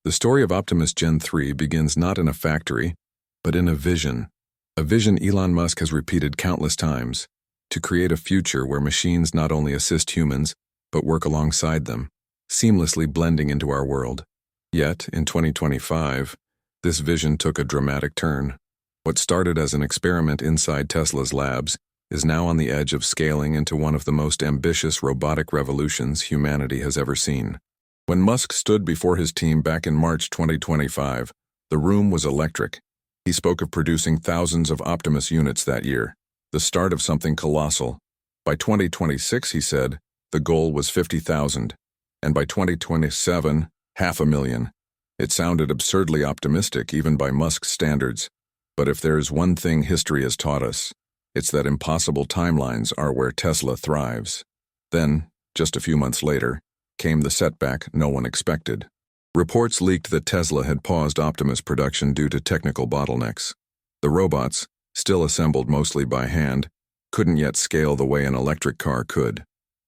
The story of Optimus Gen 3 begins not in a factory, but in a vision. A vision Elon Musk has repeated countless times, to create a future where machines not only assist humans, but work alongside them, seamlessly blending into our world. Yet, in 2025, this vision took a dramatic turn. What started as an experiment inside Tesla's labs is now on the edge of scaling into one of the most ambitious robotic revolutions humanity has ever seen. When Musk stood before his team back in March 2025, the room was electric. He spoke of producing thousands of Optimus units that year, the start of something colossal. By 2026, he said, the goal was 50,000, and by 2027, 500,000. It sounded absurdly optimistic even by Musk's standards. But if there's one thing history has taught us, it's that impossible timelines are where Tesla thrives. Then, just a few months later, came the setback no one expected. Reports leaked that Tesla had paused Optimus production due to technical bottlenecks. The robots, still assembled mostly by hand, couldn't yet scale the way an electric car could.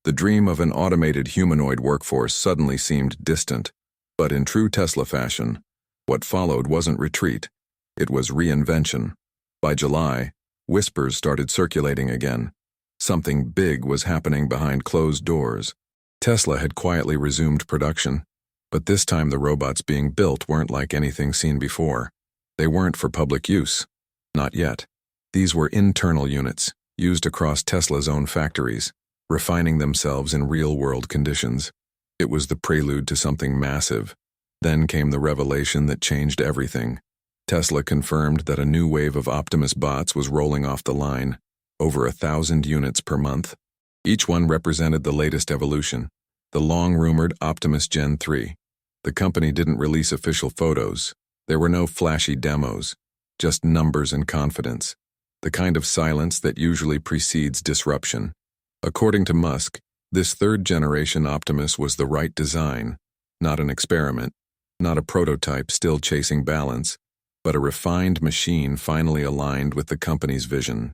The dream of an automated humanoid workforce suddenly seemed distant. But in true Tesla fashion, what followed wasn't retreat, it was reinvention. By July, whispers started circulating again. Something big was happening behind closed doors. Tesla had quietly resumed production, but this time the robots being built weren't like anything seen before. They weren't for public use. Not yet. These were internal units, used across Tesla's own factories, refining themselves in real-world conditions. It was the prelude to something massive. Then came the revelation that changed everything. Tesla confirmed that a new wave of Optimus bots was rolling off the line, over 1,000 units per month. Each one represented the latest evolution, the long-rumored Optimus Gen 3. The company didn't release official photos. There were no flashy demos, just numbers and confidence, the kind of silence that usually precedes disruption. According to Musk, this third-generation Optimus was the right design, not an experiment, not a prototype still chasing balance, but a refined machine finally aligned with the company's vision.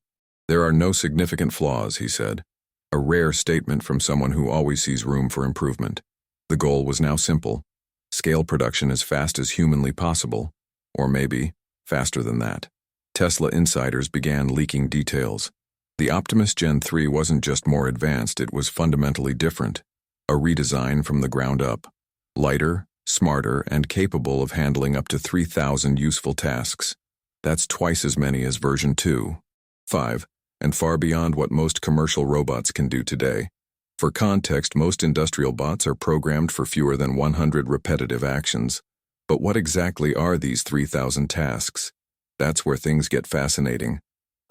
There are no significant flaws, he said, a rare statement from someone who always sees room for improvement. The goal was now simple: scale production as fast as humanly possible, or maybe faster than that. Tesla insiders began leaking details. The Optimus Gen 3 wasn't just more advanced, it was fundamentally different. A redesign from the ground up. Lighter, smarter, and capable of handling up to 3,000 useful tasks. That's twice as many as version 2.5, and far beyond what most commercial robots can do today. For context, most industrial bots are programmed for fewer than 100 repetitive actions. But what exactly are these 3,000 tasks? That's where things get fascinating.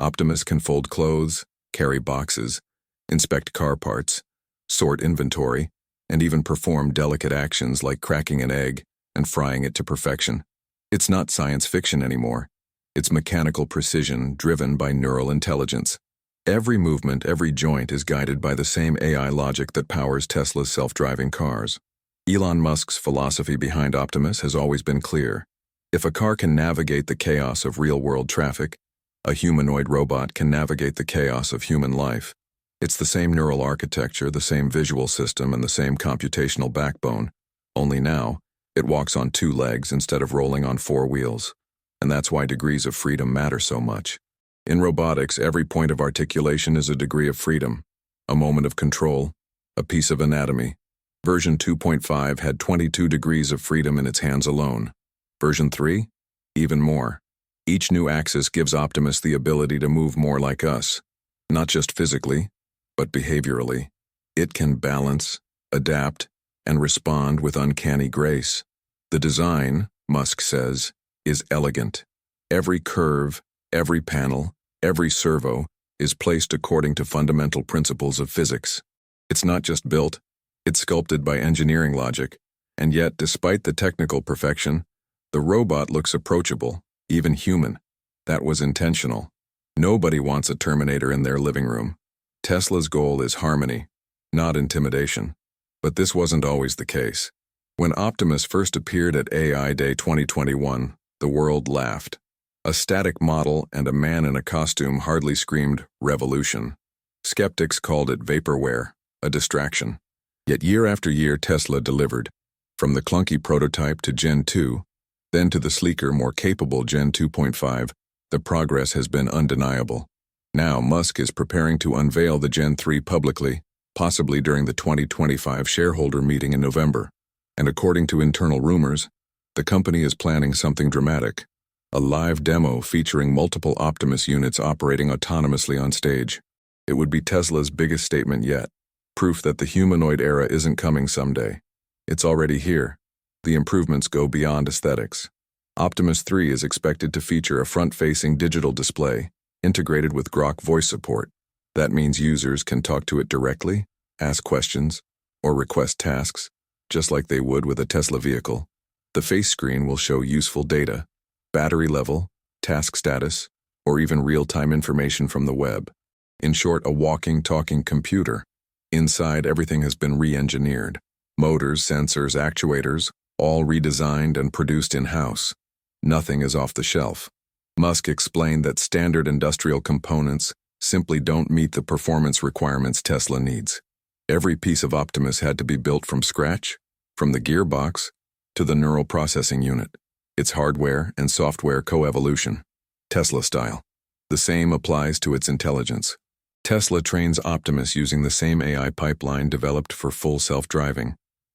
Optimus can fold clothes, carry boxes, inspect car parts, sort inventory, and even perform delicate actions like cracking an egg and frying it to perfection. It's not science fiction anymore. It's mechanical precision driven by neural intelligence. Every movement, every joint is guided by the same AI logic that powers Tesla's self-driving cars. Elon Musk's philosophy behind Optimus has always been clear. If a car can navigate the chaos of real-world traffic, a humanoid robot can navigate the chaos of human life. It's the same neural architecture, the same visual system, and the same computational backbone. Only now, it walks on 2 legs instead of rolling on 4 wheels. And that's why degrees of freedom matter so much. In robotics, every point of articulation is a degree of freedom, a moment of control, a piece of anatomy. Version 2.5 had 22 degrees of freedom in its hands alone. Version 3? Even more. Each new axis gives Optimus the ability to move more like us, not just physically, but behaviorally. It can balance, adapt, and respond with uncanny grace. The design, Musk says, is elegant. Every curve, every panel, every servo is placed according to fundamental principles of physics. It's not just built, it's sculpted by engineering logic, and yet, despite the technical perfection, the robot looks approachable, even human. That was intentional. Nobody wants a Terminator in their living room. Tesla's goal is harmony, not intimidation. But this wasn't always the case. When Optimus first appeared at AI Day 2021, the world laughed. A static model and a man in a costume hardly screamed revolution. Skeptics called it vaporware, a distraction. Yet year after year Tesla delivered. From the clunky prototype to Gen 2, then to the sleeker, more capable Gen 2.5, the progress has been undeniable. Now Musk is preparing to unveil the Gen 3 publicly, possibly during the 2025 shareholder meeting in November. And according to internal rumors, the company is planning something dramatic, a live demo featuring multiple Optimus units operating autonomously on stage. It would be Tesla's biggest statement yet, proof that the humanoid era isn't coming someday. It's already here. The improvements go beyond aesthetics. Optimus 3 is expected to feature a front-facing digital display, integrated with Grok voice support. That means users can talk to it directly, ask questions, or request tasks, just like they would with a Tesla vehicle. The face screen will show useful data, battery level, task status, or even real-time information from the web. In short, a walking, talking computer. Inside, everything has been re-engineered. Motors, sensors, actuators, all redesigned and produced in-house. Nothing is off the shelf. Musk explained that standard industrial components simply don't meet the performance requirements Tesla needs. Every piece of Optimus had to be built from scratch, from the gearbox to the neural processing unit. It's hardware and software co-evolution, Tesla style. The same applies to its intelligence. Tesla trains Optimus using the same AI pipeline developed for full self-driving.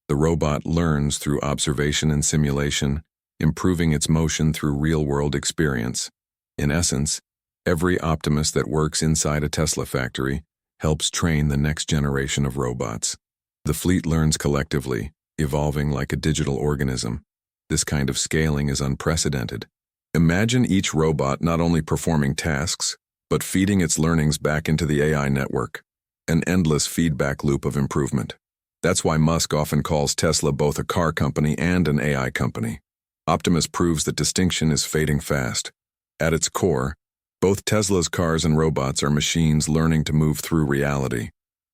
The robot learns through observation and simulation, improving its motion through real-world experience. In essence, every Optimus that works inside a Tesla factory helps train the next generation of robots. The fleet learns collectively, evolving like a digital organism. This kind of scaling is unprecedented. Imagine each robot not only performing tasks, but feeding its learnings back into the AI network. An endless feedback loop of improvement. That's why Musk often calls Tesla both a car company and an AI company. Optimus proves that distinction is fading fast. At its core, both Tesla's cars and robots are machines learning to move through reality.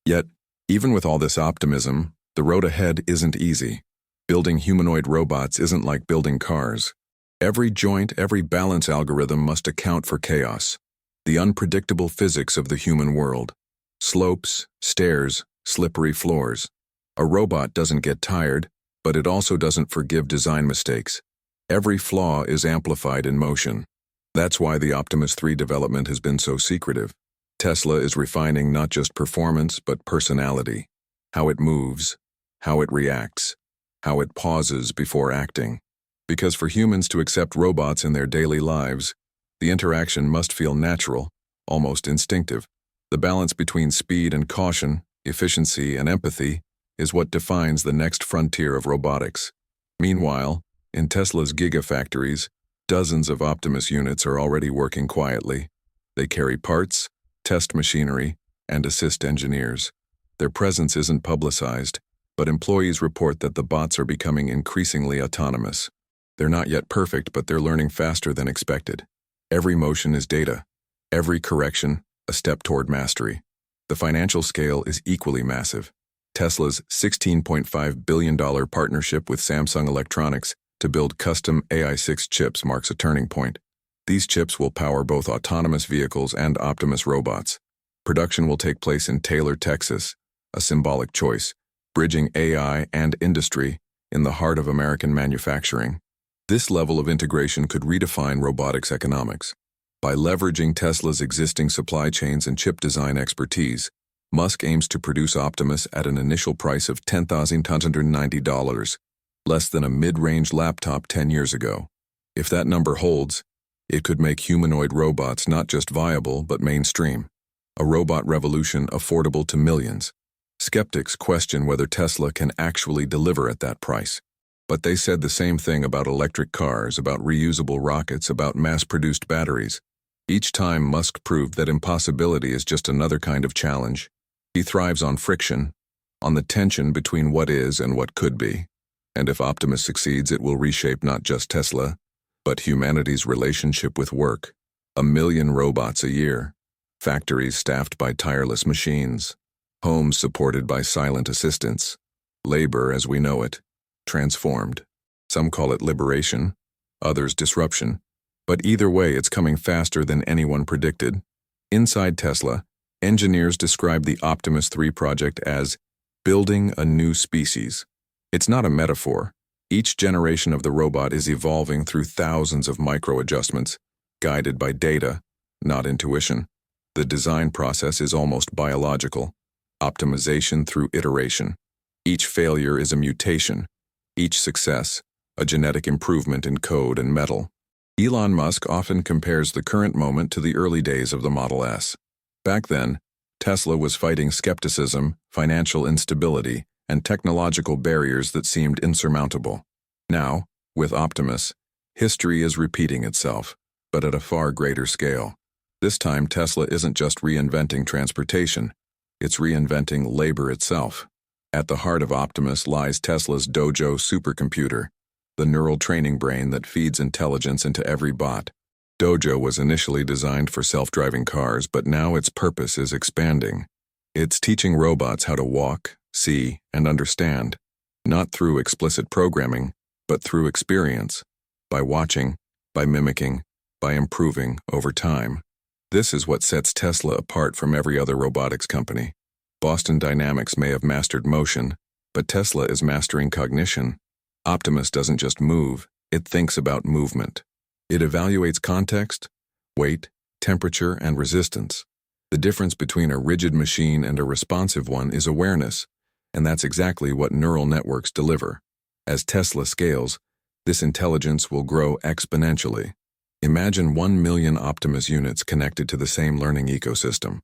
Yet, even with all this optimism, the road ahead isn't easy. Building humanoid robots isn't like building cars. Every joint, every balance algorithm must account for chaos, the unpredictable physics of the human world. Slopes, stairs, slippery floors. A robot doesn't get tired, but it also doesn't forgive design mistakes. Every flaw is amplified in motion. That's why the Optimus 3 development has been so secretive. Tesla is refining not just performance, but personality. How it moves, how it reacts, how it pauses before acting. Because for humans to accept robots in their daily lives, the interaction must feel natural, almost instinctive. The balance between speed and caution, efficiency and empathy, is what defines the next frontier of robotics. Meanwhile, in Tesla's gigafactories, dozens of Optimus units are already working quietly. They carry parts, test machinery, and assist engineers. Their presence isn't publicized, but employees report that the bots are becoming increasingly autonomous. They're not yet perfect, but they're learning faster than expected. Every motion is data. Every correction, a step toward mastery. The financial scale is equally massive. Tesla's $16.5 billion partnership with Samsung Electronics to build custom AI6 chips marks a turning point. These chips will power both autonomous vehicles and Optimus robots. Production will take place in Taylor, Texas, a symbolic choice, bridging AI and industry in the heart of American manufacturing. This level of integration could redefine robotics economics. By leveraging Tesla's existing supply chains and chip design expertise, Musk aims to produce Optimus at an initial price of $10,990, less than a mid-range laptop 10 years ago. If that number holds, it could make humanoid robots not just viable but mainstream. A robot revolution affordable to millions. Skeptics question whether Tesla can actually deliver at that price. But they said the same thing about electric cars, about reusable rockets, about mass-produced batteries. Each time Musk proved that impossibility is just another kind of challenge. He thrives on friction, on the tension between what is and what could be. And if Optimus succeeds, it will reshape not just Tesla, but humanity's relationship with work. 1 million robots a year, factories staffed by tireless machines, homes supported by silent assistants, labor as we know it, transformed. Some call it liberation, others disruption. But either way, it's coming faster than anyone predicted. Inside Tesla, engineers describe the Optimus 3 project as building a new species. It's not a metaphor, Each generation of the robot is evolving through thousands of micro-adjustments, guided by data, not intuition. The design process is almost biological, optimization through iteration. Each failure is a mutation, each success, a genetic improvement in code and metal. Elon Musk often compares the current moment to the early days of the Model S. Back then, Tesla was fighting skepticism, financial instability, and technological barriers that seemed insurmountable. Now, with Optimus, history is repeating itself, but at a far greater scale. This time, Tesla isn't just reinventing transportation, it's reinventing labor itself. At the heart of Optimus lies Tesla's Dojo supercomputer, the neural training brain that feeds intelligence into every bot. Dojo was initially designed for self-driving cars, but now its purpose is expanding. It's teaching robots how to walk, see, and understand, not through explicit programming, but through experience, by watching, by mimicking, by improving over time. This is what sets Tesla apart from every other robotics company. Boston Dynamics may have mastered motion, but Tesla is mastering cognition. Optimus doesn't just move, it thinks about movement. It evaluates context, weight, temperature, and resistance. The difference between a rigid machine and a responsive one is awareness, and that's exactly what neural networks deliver. As Tesla scales, this intelligence will grow exponentially. Imagine 1 million Optimus units connected to the same learning ecosystem,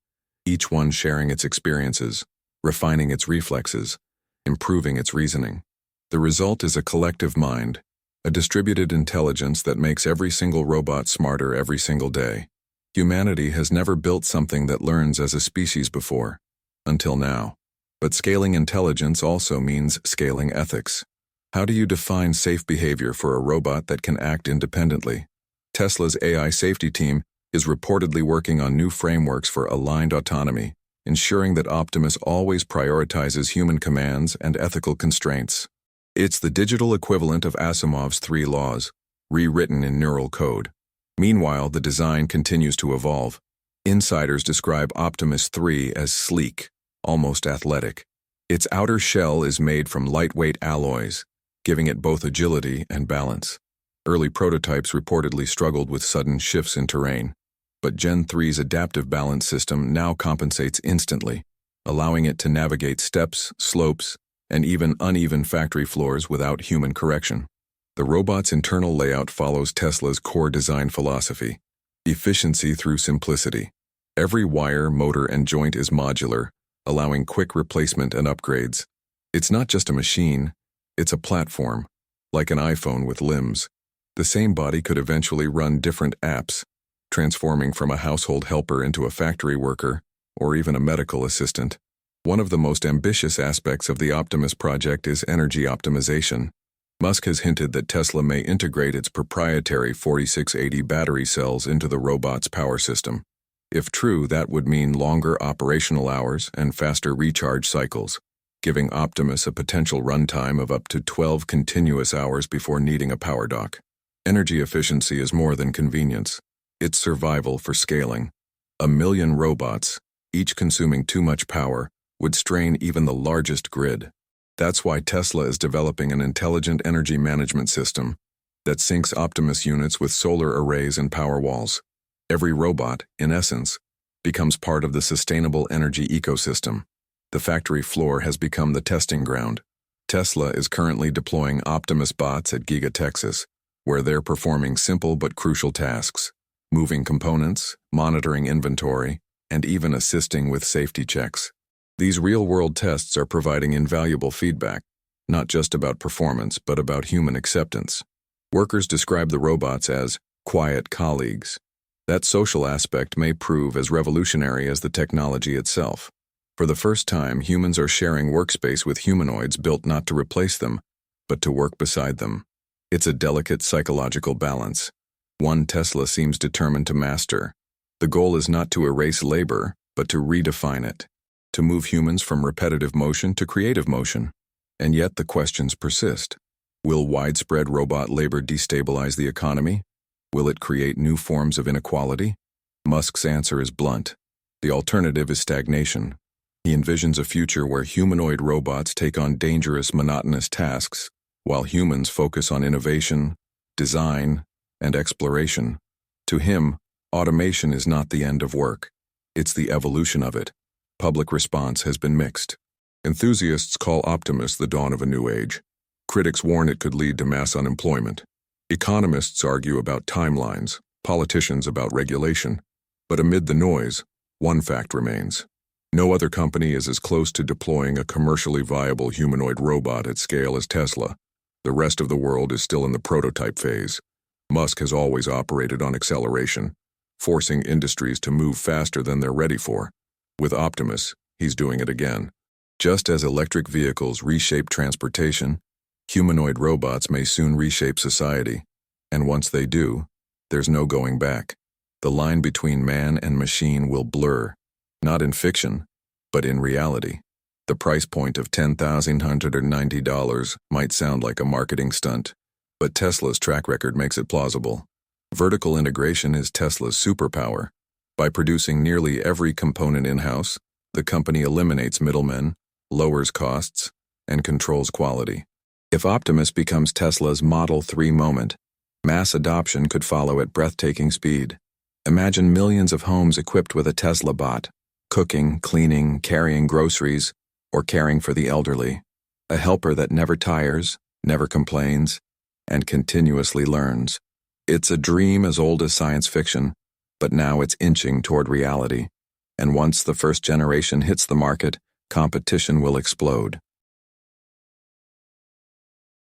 each one sharing its experiences, refining its reflexes, improving its reasoning. The result is a collective mind, a distributed intelligence that makes every single robot smarter every single day. Humanity has never built something that learns as a species before, until now. But scaling intelligence also means scaling ethics. How do you define safe behavior for a robot that can act independently? Tesla's AI safety team is reportedly working on new frameworks for aligned autonomy, ensuring that Optimus always prioritizes human commands and ethical constraints. It's the digital equivalent of Asimov's 3 laws, rewritten in neural code. Meanwhile, the design continues to evolve. Insiders describe Optimus 3 as sleek, almost athletic. Its outer shell is made from lightweight alloys, giving it both agility and balance. Early prototypes reportedly struggled with sudden shifts in terrain, but Gen 3's adaptive balance system now compensates instantly, allowing it to navigate steps, slopes, and even uneven factory floors without human correction. The robot's internal layout follows Tesla's core design philosophy: efficiency through simplicity. Every wire, motor, and joint is modular, allowing quick replacement and upgrades. It's not just a machine, it's a platform, like an iPhone with limbs. The same body could eventually run different apps, transforming from a household helper into a factory worker, or even a medical assistant. One of the most ambitious aspects of the Optimus project is energy optimization. Musk has hinted that Tesla may integrate its proprietary 4680 battery cells into the robot's power system. If true, that would mean longer operational hours and faster recharge cycles, giving Optimus a potential runtime of up to 12 continuous hours before needing a power dock. Energy efficiency is more than convenience. It's survival for scaling. 1 million robots, each consuming too much power, would strain even the largest grid. That's why Tesla is developing an intelligent energy management system that syncs Optimus units with solar arrays and power walls. Every robot, in essence, becomes part of the sustainable energy ecosystem. The factory floor has become the testing ground. Tesla is currently deploying Optimus bots at Giga Texas, where they're performing simple but crucial tasks, moving components, monitoring inventory, and even assisting with safety checks. These real-world tests are providing invaluable feedback, not just about performance, but about human acceptance. Workers describe the robots as quiet colleagues. That social aspect may prove as revolutionary as the technology itself. For the first time, humans are sharing workspace with humanoids built not to replace them, but to work beside them. It's a delicate psychological balance, one Tesla seems determined to master. The goal is not to erase labor, but to redefine it, to move humans from repetitive motion to creative motion. And yet the questions persist. Will widespread robot labor destabilize the economy? Will it create new forms of inequality? Musk's answer is blunt. The alternative is stagnation. He envisions a future where humanoid robots take on dangerous, monotonous tasks, while humans focus on innovation, design, and exploration. To him, automation is not the end of work. It's the evolution of it. Public response has been mixed. Enthusiasts call Optimus the dawn of a new age. Critics warn it could lead to mass unemployment. Economists argue about timelines, politicians about regulation. But amid the noise, one fact remains. No other company is as close to deploying a commercially viable humanoid robot at scale as Tesla. The rest of the world is still in the prototype phase. Musk has always operated on acceleration, forcing industries to move faster than they're ready for. With Optimus, he's doing it again. Just as electric vehicles reshape transportation, humanoid robots may soon reshape society. And once they do, there's no going back. The line between man and machine will blur, not in fiction, but in reality. The price point of $10,190 might sound like a marketing stunt, but Tesla's track record makes it plausible. Vertical integration is Tesla's superpower. By producing nearly every component in-house, the company eliminates middlemen, lowers costs, and controls quality. If Optimus becomes Tesla's Model 3 moment, mass adoption could follow at breathtaking speed. Imagine millions of homes equipped with a Tesla bot, cooking, cleaning, carrying groceries, or caring for the elderly. A helper that never tires, never complains, and continuously learns. It's a dream as old as science fiction, but now it's inching toward reality. And once the first generation hits the market, competition will explode.